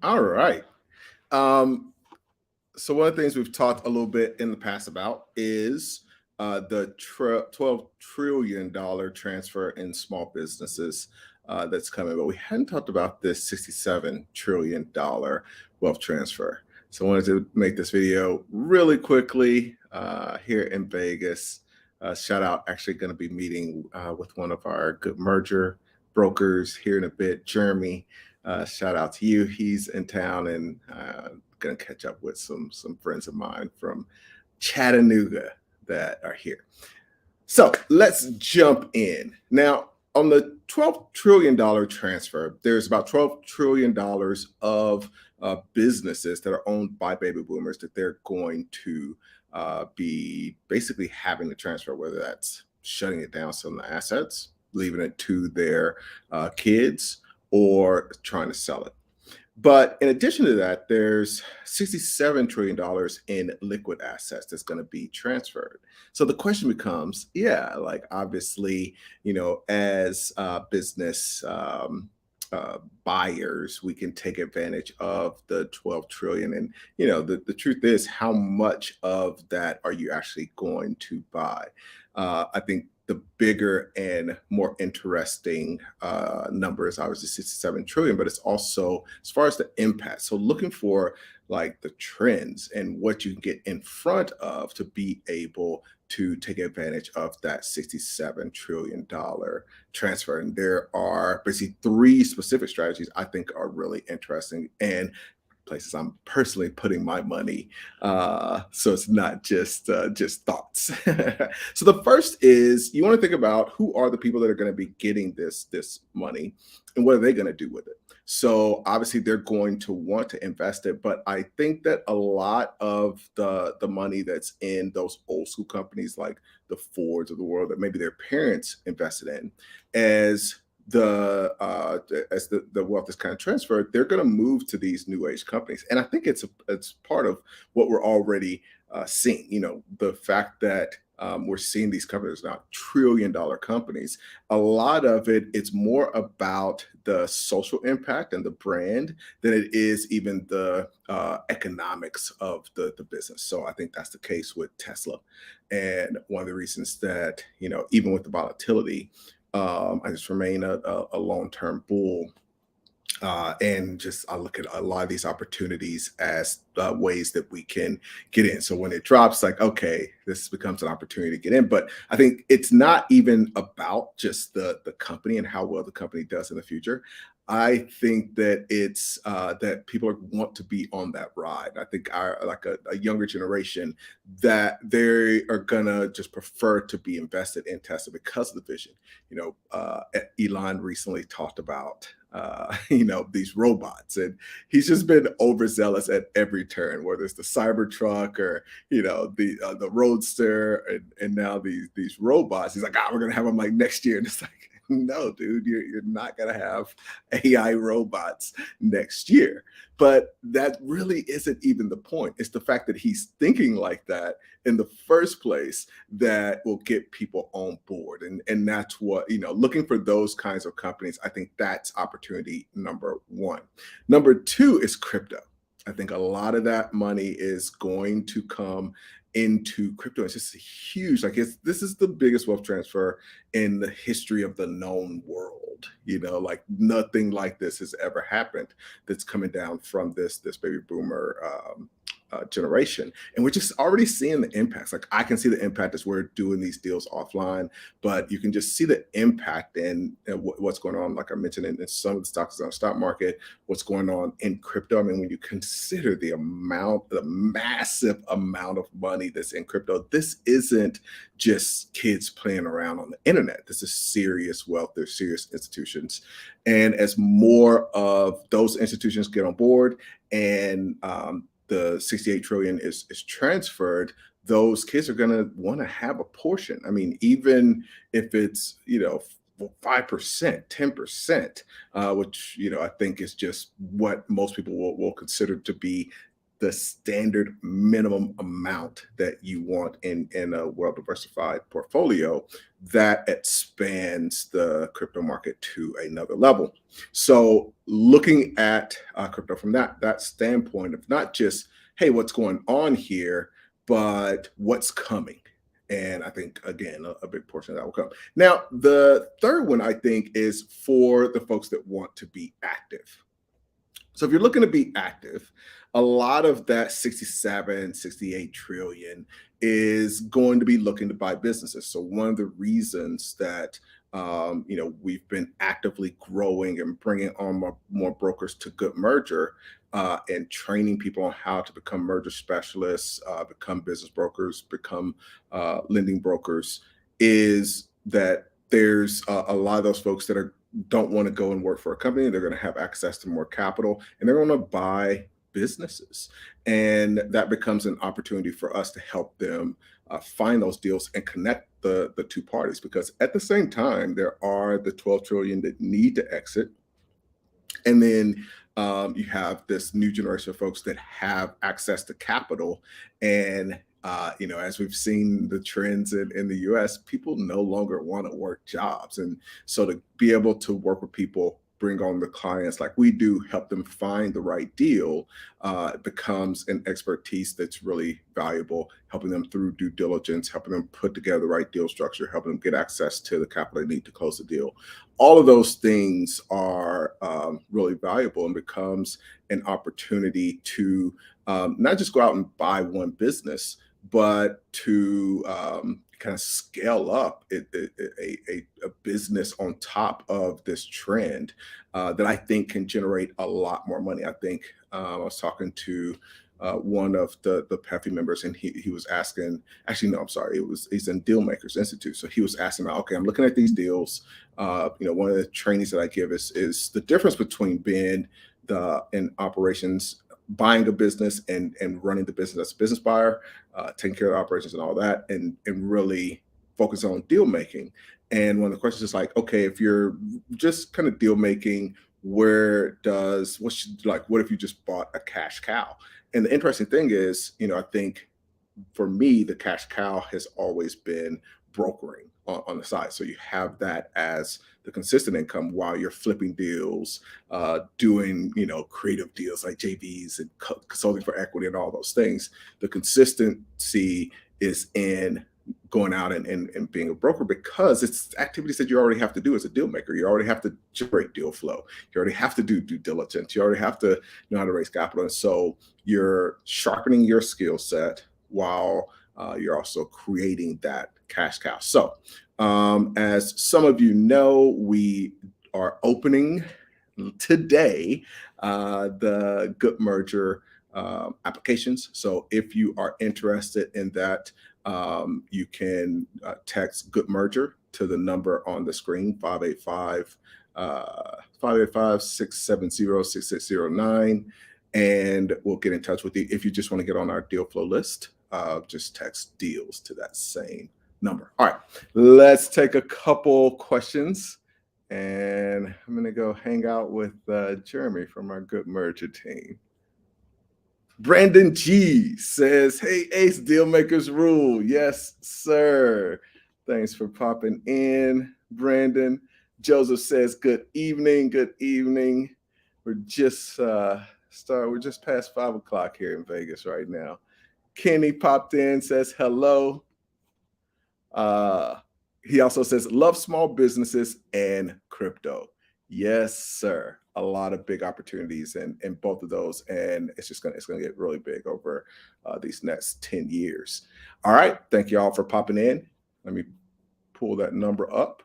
All right. Um, so one of the things we've talked a little bit in the past about is the $12 trillion transfer in small businesses that's coming, but we hadn't talked about this $67 trillion wealth transfer. So I wanted to make this video really quickly here in Vegas. Shout out, actually going to be meeting with one of our good merger brokers here in a bit, Jeremy. Shout out to you. He's in town and gonna catch up with some friends of mine from Chattanooga that are here. So let's jump in. Now, on the $12 trillion transfer, there's about $12 trillion of businesses that are owned by baby boomers that they're going to be basically having to transfer, whether that's shutting it down, selling the assets, leaving it to their kids, or trying to sell it. But in addition to that, there's $67 trillion in liquid assets that's going to be transferred. So the question becomes, yeah, like obviously, as business buyers, we can take advantage of the 12 trillion. And, the truth is, how much of that are you actually going to buy? I think the bigger and more interesting number is obviously 67 trillion, but it's also as far as the impact. So looking for like the trends and what you can get in front of to be able to take advantage of that $67 trillion transfer. And there are basically three specific strategies I think are really interesting and places I'm personally putting my money. So it's not just thoughts. So the first is you want to think about who are the people that are going to be getting this money and what are they going to do with it. So obviously they're going to want to invest it, but I think that a lot of the money that's in those old school companies like the Fords of the world that maybe their parents invested in, as the wealth is kind of transferred, they're going to move to these new age companies, and I think it's part of what we're already seeing. The fact that we're seeing these companies now $1 trillion companies. A lot of it's more about the social impact and the brand than it is even the economics of the business. So I think that's the case with Tesla, and one of the reasons that even with the volatility, I just remain a long term bull. And just I look at a lot of these opportunities as ways that we can get in. So when it drops, like, okay, this becomes an opportunity to get in. But I think it's not even about just the company and how well the company does in the future. I think that it's that people want to be on that ride. I think our like a younger generation that they are gonna just prefer to be invested in Tesla because of the vision. Elon recently talked about these robots, and he's just been overzealous at every turn, whether it's the Cybertruck or the Roadster, and now these robots. He's like, we're gonna have them like next year, and it's like, no, dude, you're not gonna have AI robots next year. But that really isn't even the point. It's the fact that he's thinking like that in the first place that will get people on board. And that's what, looking for those kinds of companies, I think that's opportunity number one. Number two is crypto. I think a lot of that money is going to come into crypto. It's just huge. Like this is the biggest wealth transfer in the history of the known world. Like nothing like this has ever happened that's coming down from this baby boomer generation, and we're just already seeing the impacts. Like I can see the impact as we're doing these deals offline, but you can just see the impact in what's going on. Like I mentioned in some of the stocks on the stock market, what's going on in crypto. I mean, when you consider the massive amount of money that's in crypto, this isn't just kids playing around on the internet. This is serious wealth. There's serious institutions, and as more of those institutions get on board and the 68 trillion is transferred, those kids are going to want to have a portion. I mean, even if it's 5%, 10%, which I think is just what most people will consider to be the standard minimum amount that you want in a well diversified portfolio that expands the crypto market to another level. So looking at crypto from that standpoint of not just, hey, what's going on here, but what's coming. And I think again, a big portion of that will come. Now, the third one I think is for the folks that want to be active. So if you're looking to be active, a lot of that 67, 68 trillion is going to be looking to buy businesses. So one of the reasons that we've been actively growing and bringing on more brokers to Good Merger and training people on how to become merger specialists, become business brokers, become lending brokers, is that there's a lot of those folks that are don't want to go and work for a company. They're going to have access to more capital and they're going to buy businesses. And that becomes an opportunity for us to help them find those deals and connect the two parties. Because at the same time, there are the 12 trillion that need to exit. And then you have this new generation of folks that have access to capital. And as we've seen the trends in the US, people no longer want to work jobs. And so to be able to work with people, bring on the clients like we do, help them find the right deal, becomes an expertise that's really valuable, helping them through due diligence, helping them put together the right deal structure, helping them get access to the capital they need to close the deal. All of those things are really valuable and becomes an opportunity to not just go out and buy one business, but to kind of scale up a business on top of this trend that I think can generate a lot more money. I think I was talking to one of the PEFI members, and he was asking. Actually, no, I'm sorry. He's in Deal Makers Institute, so he was asking about, okay, I'm looking at these deals. One of the trainings that I give is the difference between being in operations, buying a business and running the business as a business buyer, taking care of the operations and all that, and really focus on deal making. And one of the questions is like, okay, if you're just kind of deal making, what if you just bought a cash cow? And the interesting thing is, I think for me, the cash cow has always been brokering on the side. So you have that as the consistent income while you're flipping deals, doing, creative deals like JVs and consulting for equity and all those things. The consistency is in going out and being a broker, because it's activities that you already have to do as a deal maker. You already have to generate deal flow. You already have to do due diligence. You already have to know how to raise capital. And so you're sharpening your skill set while you're also creating that cash cow. So as some of you know, we are opening today the Good Merger applications. So if you are interested in that, you can text Good Merger to the number on the screen, 585-670-6609, and we'll get in touch with you. If you just want to get on our deal flow list, just text deals to that same number. All right, let's take a couple questions, and I'm going to go hang out with Jeremy from our Good Merger team. Brandon G says, hey, Ace, deal makers rule. Yes, sir. Thanks for popping in, Brandon. Joseph says, good evening. Good evening. We're just we're just past 5 o'clock here in Vegas right now. Kenny popped in, says hello. He also says, love small businesses and crypto. Yes, sir. A lot of big opportunities in both of those, and it's gonna get really big over these next 10 years. All right, thank you all for popping in. Let me pull that number up,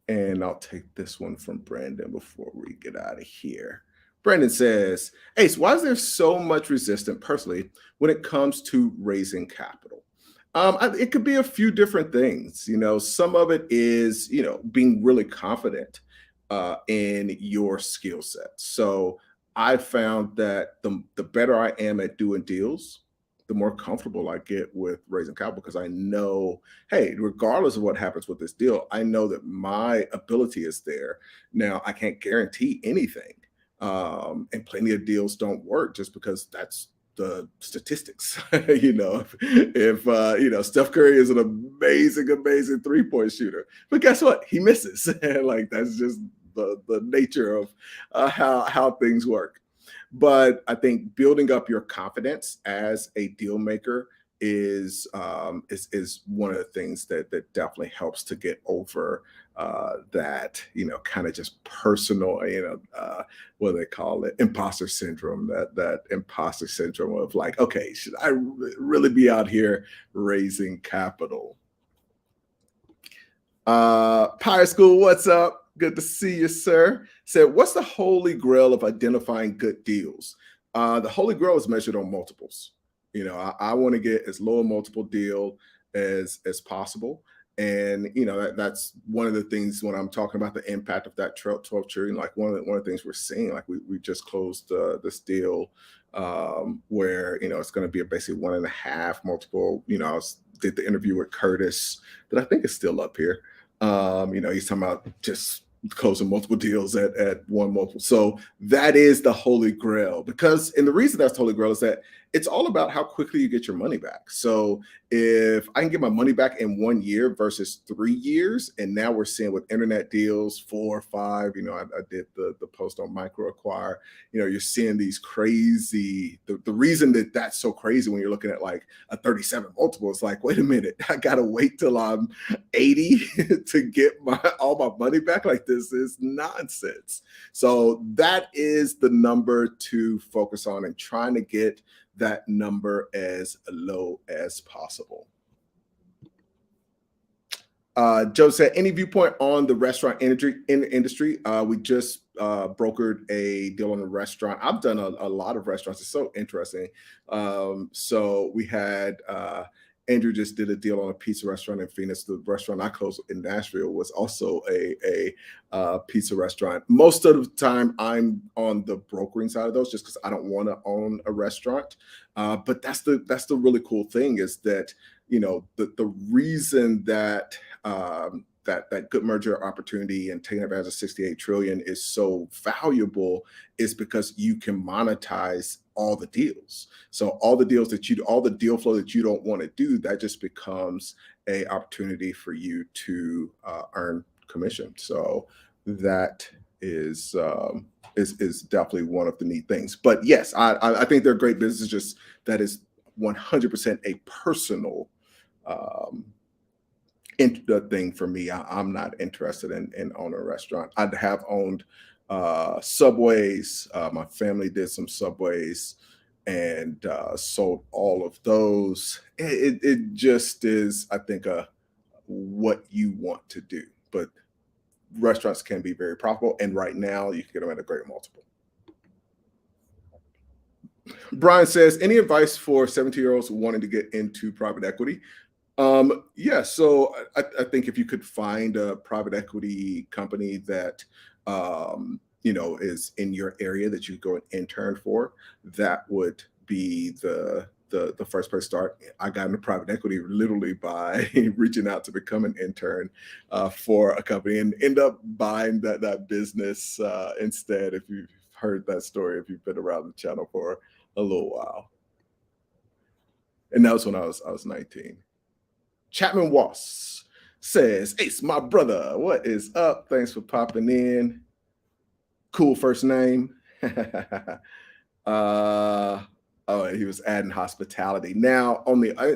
and I'll take this one from Brandon before we get out of here. Brandon says, Ace, why is there so much resistance personally when it comes to raising capital? It could be a few different things. Some of it is, being really confident in your skill set. So I found that the better I am at doing deals, the more comfortable I get with raising capital because I know, hey, regardless of what happens with this deal, I know that my ability is there. Now, I can't guarantee anything. And plenty of deals don't work just because that's the statistics. If Steph Curry is an amazing 3-point shooter, but guess what? He misses. Like that's just the nature of how things work. But I think building up your confidence as a deal maker is one of the things that definitely helps to get over that kind of just personal what do they call it, imposter syndrome, that imposter syndrome of like, okay, should I really be out here raising capital? Pirate School, what's up? Good to see you, sir. Said, what's the holy grail of identifying good deals? The holy grail is measured on multiples. I want to get as low a multiple deal as possible. And that's one of the things when I'm talking about the impact of that 12 trillion. Like one of the things we're seeing, like we just closed this deal where it's going to be a basically 1.5 multiple. Did the interview with Curtis that I think is still up here. He's talking about just closing multiple deals at one multiple. So that is the holy grail and the reason that's the holy grail is that it's all about how quickly you get your money back. So if I can get my money back in 1 year versus 3 years, and now we're seeing with internet deals 4 or 5, I did the post on micro acquire, you're seeing these crazy, the reason that that's so crazy when you're looking at like a 37 multiple, it's like, wait a minute, I gotta wait till I'm 80 to get all my money back. Like this is nonsense. So that is the number to focus on and trying to get that number as low as possible. Joe said, any viewpoint on the restaurant industry? We just brokered a deal on a restaurant. I've done a lot of restaurants. It's so interesting. So we had Andrew just did a deal on a pizza restaurant in Phoenix. The restaurant I closed in Nashville was also a pizza restaurant. Most of the time, I'm on the brokering side of those just because I don't want to own a restaurant. But that's the really cool thing is that the reason that that good merger opportunity and taking advantage of 68 trillion is so valuable is because you can monetize all the deals. So all the deal flow that you don't want to do, that just becomes a opportunity for you to earn commission. So that is definitely one of the neat things. But yes, I think they're great businesses. Just that is 100% a personal thing for me. I'm not interested in owning a restaurant. I'd have owned Subways. My family did some Subways and sold all of those. It just is, I think, what you want to do. But restaurants can be very profitable, and right now you can get them at a great multiple. Brian says, any advice for 17-year-olds wanting to get into private equity? Yeah, so I think if you could find a private equity company that is in your area that you could go and intern for, that would be the first place to start. I got into private equity literally by reaching out to become an intern for a company and end up buying that business instead. If you've heard that story, if you've been around the channel for a little while, and that was when I was 19. Chapman Wass says, Ace, my brother, what is up? Thanks for popping in. Cool first name. Oh, he was adding hospitality. Now,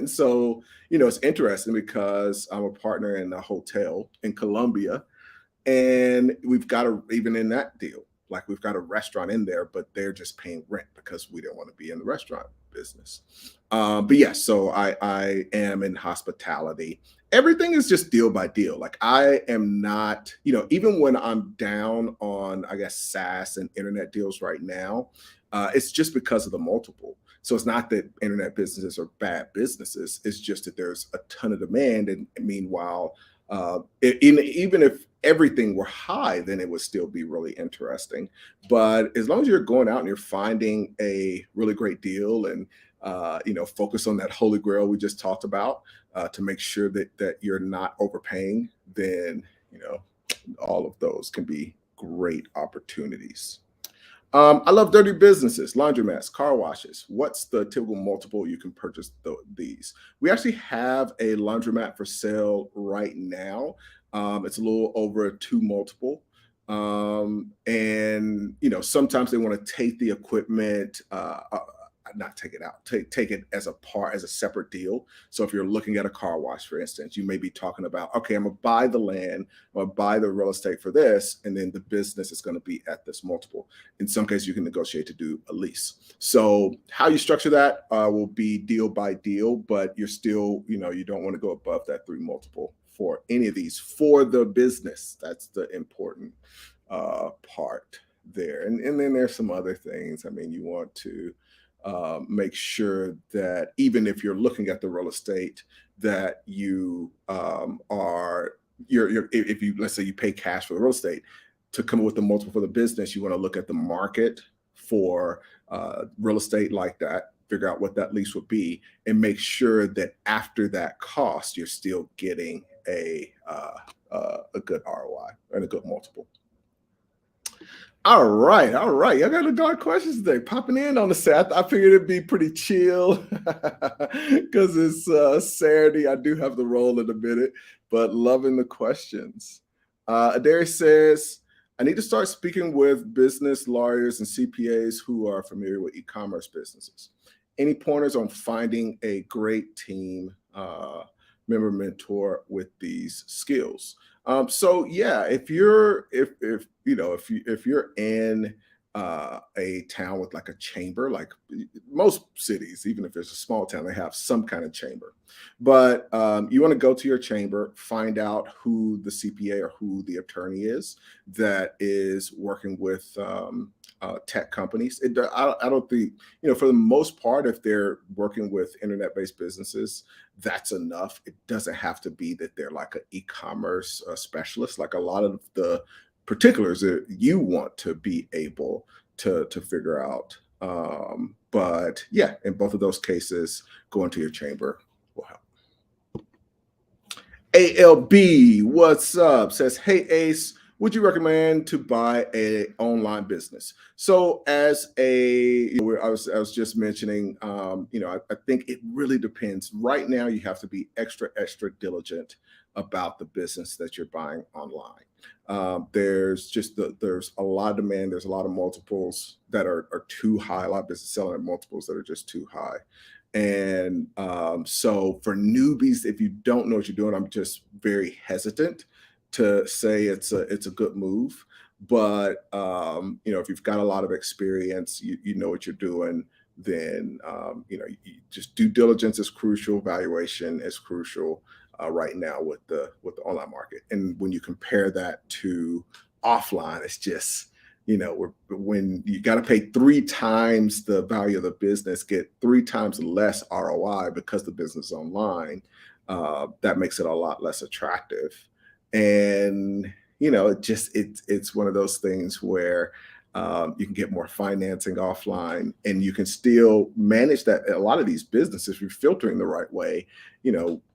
so, it's interesting because I'm a partner in a hotel in Colombia, and we've got even in that deal, like we've got a restaurant in there, but they're just paying rent because we didn't want to be in the restaurant business. But yeah, so I am in hospitality. Everything is just deal by deal. Like I am not, even when I'm down on, I guess, SaaS and internet deals right now, it's just because of the multiple. So it's not that internet businesses are bad businesses. It's just that there's a ton of demand. And meanwhile, even if everything were high, then it would still be really interesting. But as long as you're going out and you're finding a really great deal and focus on that holy grail we just talked about to make sure that you're not overpaying, then all of those can be great opportunities. I love dirty businesses, laundromats, car washes. What's the typical multiple you can purchase these? We actually have a laundromat for sale right now. It's a little over a two multiple. And sometimes they want to take the equipment, not take it out, take it as a part, as a separate deal. So if you're looking at a car wash, for instance, you may be talking about, okay, I'm gonna buy the land or buy the real estate for this, and then the business is going to be at this multiple. In some cases, you can negotiate to do a lease. So how you structure that will be deal by deal, but you're still, you don't want to go above that three multiple for any of these for the business. That's the important part there. And then there's some other things. I mean, you want to make sure that even if you're looking at the real estate, that you are if you, let's say you pay cash for the real estate, to come up with the multiple for the business, you want to look at the market for real estate like that, figure out what that lease would be, and make sure that after that cost, you're still getting a good ROI and a good multiple. All right, all right. Y'all got the dark questions today. Popping in on the set. I figured it'd be pretty chill because it's Saturday. I do have the role in a minute, but loving the questions. Darius says, I need to start speaking with business lawyers and CPAs who are familiar with e-commerce businesses. Any pointers on finding a great team member mentor with these skills? So yeah, if you're in a town with like a chamber, like most cities, even if it's a small town, they have some kind of chamber. But you want to go to your chamber, find out who the CPA or who the attorney is that is working with tech companies. I don't think, for the most part, if they're working with internet-based businesses, that's enough. It doesn't have to be that they're like an e-commerce specialist. Like a lot of the particulars that you want to be able to figure out. But yeah, in both of those cases, going to your chamber will help. ALB, what's up? Says, hey Ace, would you recommend to buy a online business? So as I was just mentioning, I think it really depends. Right now, you have to be extra diligent about the business that you're buying online. There's a lot of demand. There's a lot of multiples that are too high. A lot of business selling at multiples that are just too high. And so for newbies, if you don't know what you're doing, I'm just very hesitant to say it's a good move. But if you've got a lot of experience, you know what you're doing, then just due diligence is crucial, valuation is crucial right now with the online market. And when you compare that to offline, it's just when you got to pay 3 times the value of the business, get 3 times less ROI because the business is online, that makes it a lot less attractive. And it's one of those things where you can get more financing offline, and you can still manage that. A lot of these businesses, if you're filtering the right way,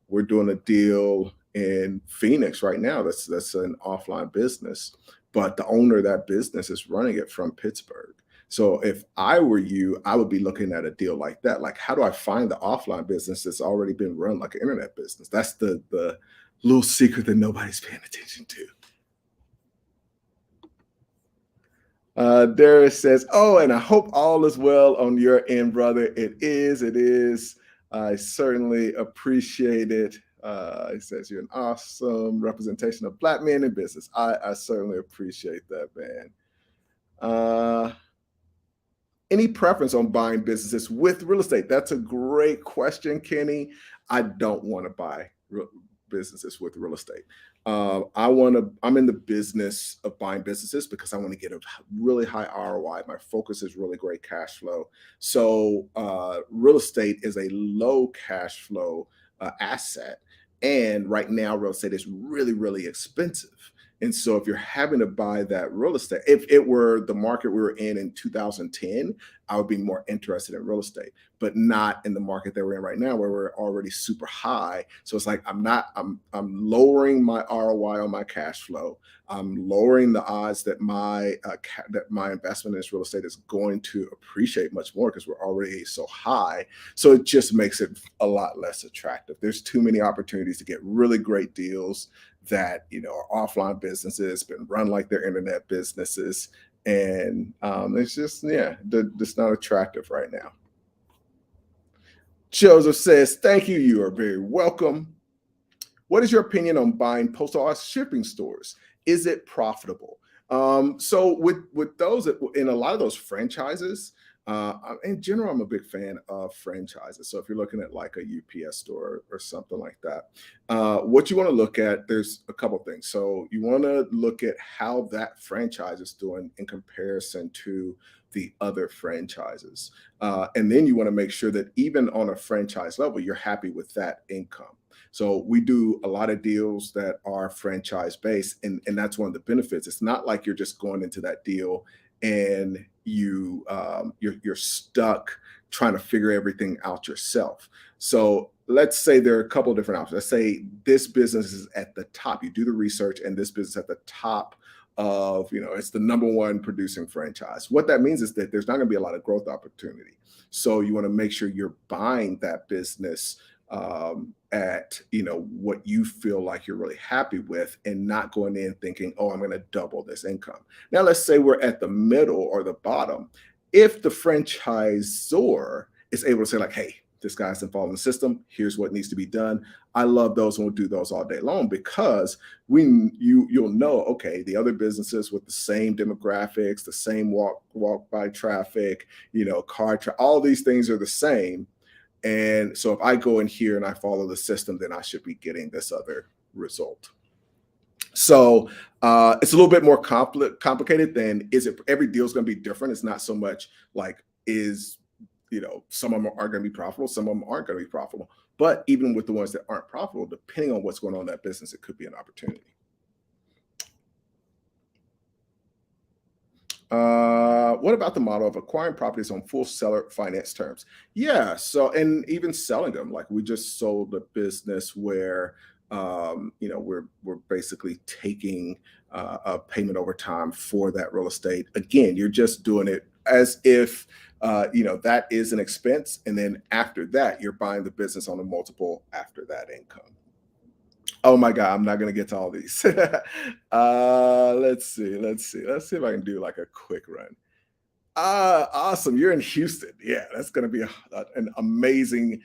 we're doing a deal in Phoenix right now. That's an offline business, but the owner of that business is running it from Pittsburgh. So if I were you, I would be looking at a deal like that. Like, how do I find the offline business that's already been run like an internet business? That's the little secret that nobody's paying attention to. Darius says, oh, and I hope all is well on your end, brother. It is. It is. I certainly appreciate it. He says, you're an awesome representation of Black men in business. I certainly appreciate that, man. Any preference on buying businesses with real estate? That's a great question, Kenny. I don't want to buy businesses with real estate. I'm in the business of buying businesses because I want to get a really high ROI. My focus is really great cash flow. So real estate is a low cash flow asset. And right now, real estate is really, really expensive. And so if you're having to buy that real estate, if it were the market we were in 2010, I would be more interested in real estate, but not in the market that we're in right now, where we're already super high. So it's like I'm lowering my ROI on my cash flow. I'm lowering the odds that that my investment in this real estate is going to appreciate much more because we're already so high. So it just makes it a lot less attractive. There's too many opportunities to get really great deals that are offline businesses, been run like they're internet businesses, and it's just just not attractive right now. Joseph says, "Thank you. You are very welcome. What is your opinion on buying postal shipping stores? Is it profitable?" So with those in a lot of those franchises, in general, I'm a big fan of franchises. So if you're looking at like a UPS store or something like that, what you want to look at, there's a couple things. So you want to look at how that franchise is doing in comparison to the other franchises, and then you want to make sure that even on a franchise level, you're happy with that income. So we do a lot of deals that are franchise based, and that's one of the benefits. It's not like you're just going into that deal and you're stuck trying to figure everything out yourself. So let's say there are a couple of different options. Let's say this business is at the top. You do the research, and this business at the top of it's the number one producing franchise. What that means is that there's not going to be a lot of growth opportunity. So you want to make sure you're buying that business at what you feel like you're really happy with, and not going in thinking, oh, I'm going to double this income. Now let's say we're at the middle or the bottom. If the franchisor is able to say like, hey, this guy's involved in the system, here's what needs to be done, I love those, and we'll do those all day long, because you'll know, okay, the other businesses with the same demographics, the same walk by traffic, all these things are the same. And so if I go in here and I follow the system, then I should be getting this other result. So it's a little bit more complicated than every deal is going to be different. It's not so much like some of them are going to be profitable, some of them aren't going to be profitable. But even with the ones that aren't profitable, depending on what's going on in that business, it could be an opportunity. What about the model of acquiring properties on full seller finance terms? Yeah. So, and even selling them, like we just sold a business where, we're basically taking a payment over time for that real estate. Again, you're just doing it as if, that is an expense. And then after that, you're buying the business on a multiple after that income. Oh my God, I'm not gonna get to all these. Let's see if I can do like a quick run. Awesome. You're in Houston. Yeah, that's going to be an amazing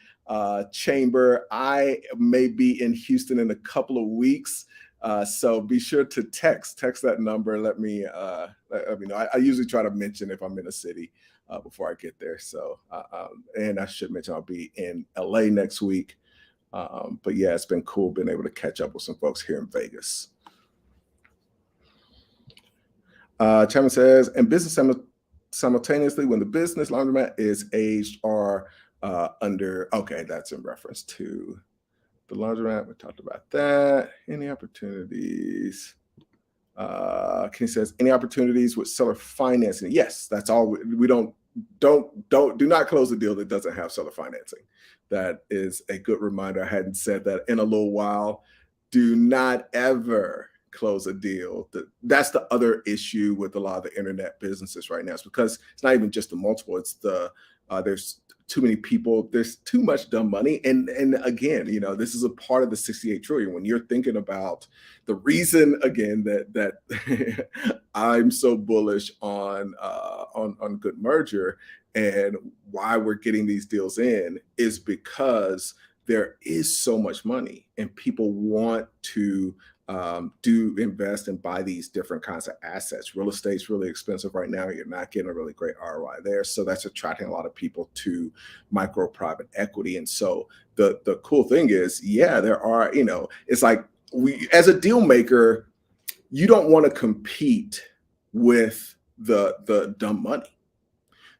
chamber. I may be in Houston in a couple of weeks. So be sure to text that number. Let me know. I usually try to mention if I'm in a city before I get there. So, and I should mention I'll be in LA next week. But yeah, it's been cool being able to catch up with some folks here in Vegas. Chairman says, and business simultaneously when the business laundromat is aged or under. Okay, that's in reference to the laundromat. We talked about that. Any opportunities? Kenny says, any opportunities with seller financing? Yes, that's all. We do not close a deal that doesn't have seller financing. That is a good reminder. I hadn't said that in a little while. Do not ever close a deal. That's the other issue with a lot of the internet businesses right now. It's because it's not even just the multiple. It's there's too many people. There's too much dumb money. And again, this is a part of the 68 trillion. When you're thinking about the reason, again, that I'm so bullish on good merger and why we're getting these deals in is because there is so much money and people want to do invest and buy these different kinds of assets. Real estate's really expensive right now. You're not getting a really great ROI there. So that's attracting a lot of people to micro private equity. And so the cool thing is, yeah, there are, it's like as a deal maker, you don't want to compete with the dumb money.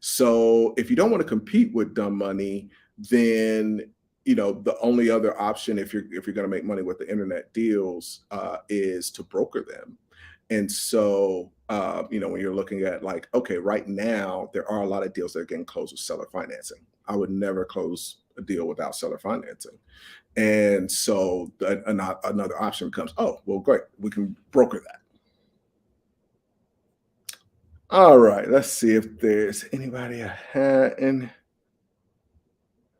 So if you don't want to compete with dumb money, then the only other option if you're going to make money with the internet deals is to broker them. And so, when you're looking at like, okay, right now there are a lot of deals that are getting closed with seller financing. I would never close a deal without seller financing. And so another option becomes, oh, well, great, we can broker that. All right, let's see if there's anybody I had in.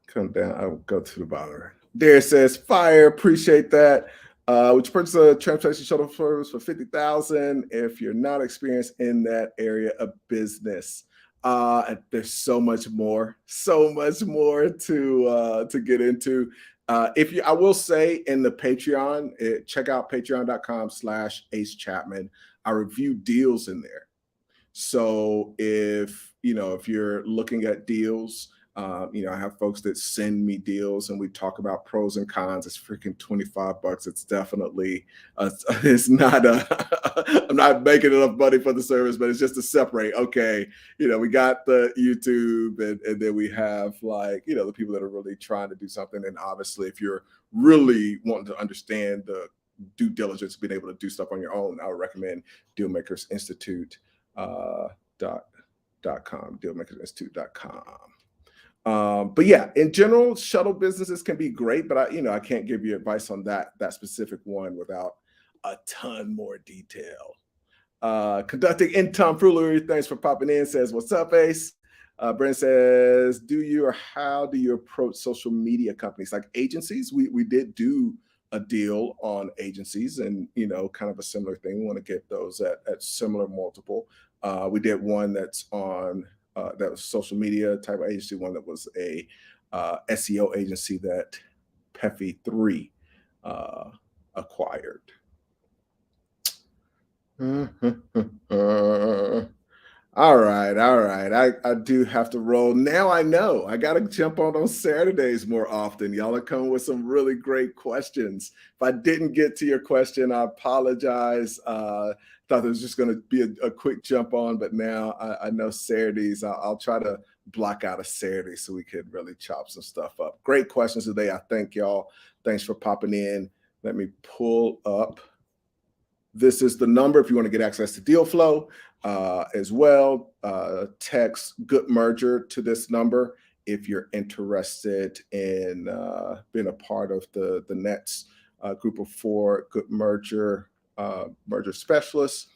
Come down. I'll go to the bottom. There it says fire. Appreciate that. Would you purchase a transportation shuttle service for 50,000 if you're not experienced in that area of business? There's so much more to get into. If you, I will say in the Patreon, check out patreon.com/Ace Chapman. I review deals in there. So if you're looking at deals, I have folks that send me deals and we talk about pros and cons. It's freaking $25. It's definitely it's not I'm not making enough money for the service, but it's just to separate. Okay, we got the YouTube and then we have like, the people that are really trying to do something. And obviously if you're really wanting to understand the due diligence, being able to do stuff on your own, I would recommend Dealmakers Institute .com, dealmakersinstitute.com. But yeah, in general, shuttle businesses can be great, but I can't give you advice on that specific one without a ton more detail. Conducting in tomfoolery, thanks for popping in, says, what's up, Ace? Brent says, how do you approach social media companies like agencies? We did do a deal on agencies and, kind of a similar thing. We want to get those at similar multiple. We did one that's on that was social media type of agency, one that was a SEO agency that Peffy3 acquired. All right. I do have to roll. Now I know I got to jump on Saturdays more often. Y'all are coming with some really great questions. If I didn't get to your question, I apologize. Thought it was just going to be a quick jump on, but now I know Saturdays. I'll try to block out a Saturday so we could really chop some stuff up. Great questions today. I thank y'all. Thanks for popping in. Let me pull up. This is the number if you want to get access to deal flow as well. Text Good Merger to this number if you're interested in being a part of the Nets group of 4 Good Merger merger specialists.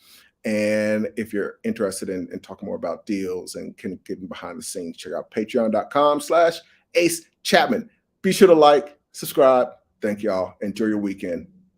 And if you're interested in talking more about deals and getting behind the scenes, check out patreon.com/Ace Chapman. Be sure to like, subscribe. Thank y'all. Enjoy your weekend.